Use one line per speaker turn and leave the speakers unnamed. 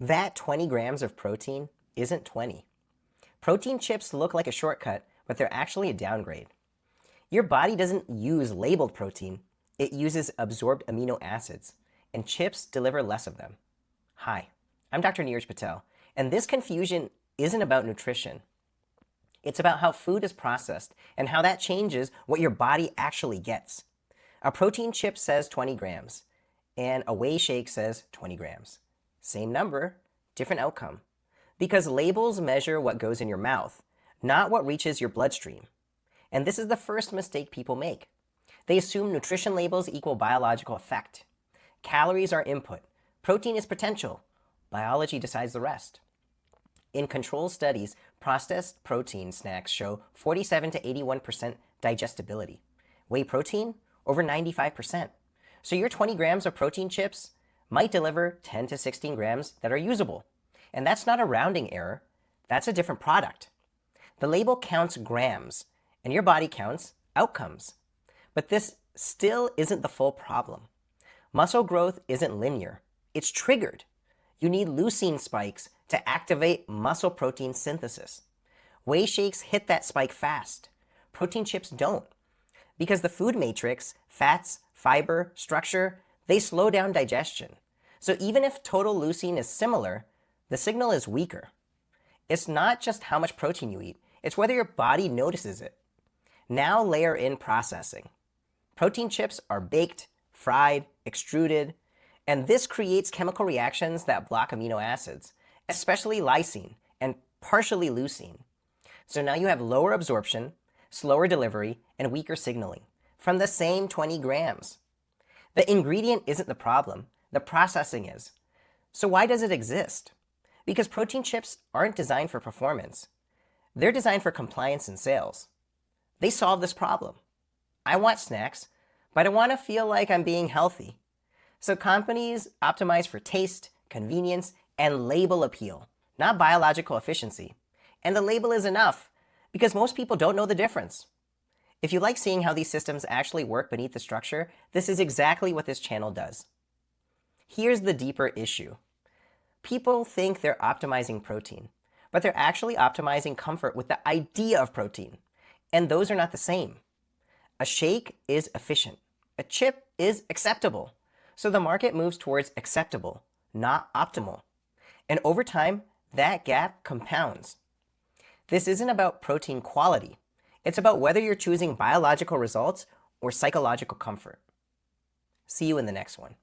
That 20 grams of protein isn't 20. Protein chips look like a shortcut, but they're actually a downgrade. Your body doesn't use labeled protein, it uses absorbed amino acids, and chips deliver less of them. Hi, I'm Dr. Niraj Patel, and this confusion isn't about nutrition. It's about how food is processed and how that changes what your body actually gets. A protein chip says 20 grams, and a whey shake says 20 grams. Same number, different outcome. Because labels measure what goes in your mouth, not what reaches your bloodstream. And this is the first mistake people make. They assume nutrition labels equal biological effect. Calories are input. Protein is potential. Biology decides the rest. In control studies, processed protein snacks show 47 to 81% digestibility. Whey protein, over 95%. So your 20 grams of protein chips might deliver 10 to 16 grams that are usable. And that's not a rounding error, that's a different product. The label counts grams, and your body counts outcomes. But this still isn't the full problem. Muscle growth isn't linear, it's triggered. You need leucine spikes to activate muscle protein synthesis. Whey shakes hit that spike fast. Protein chips don't. Because the food matrix, fats, fiber, structure, they slow down digestion. So even if total leucine is similar, the signal is weaker. It's not just how much protein you eat, it's whether your body notices it. Now layer in processing. Protein chips are baked, fried, extruded, and this creates chemical reactions that block amino acids, especially lysine and partially leucine. So now you have lower absorption, slower delivery, and weaker signaling from the same 20 grams. The ingredient isn't the problem, the processing is. So why does it exist? Because protein chips aren't designed for performance. They're designed for compliance and sales. They solve this problem. I want snacks, but I want to feel like I'm being healthy. So companies optimize for taste, convenience, and label appeal, not biological efficiency. And the label is enough because most people don't know the difference. If you like seeing how these systems actually work beneath the structure, this is exactly what this channel does. Here's the deeper issue. People think they're optimizing protein, but they're actually optimizing comfort with the idea of protein. And those are not the same. A shake is efficient. A chip is acceptable. So the market moves towards acceptable, not optimal. And over time, that gap compounds. This isn't about protein quality. It's about whether you're choosing biological results or psychological comfort. See you in the next one.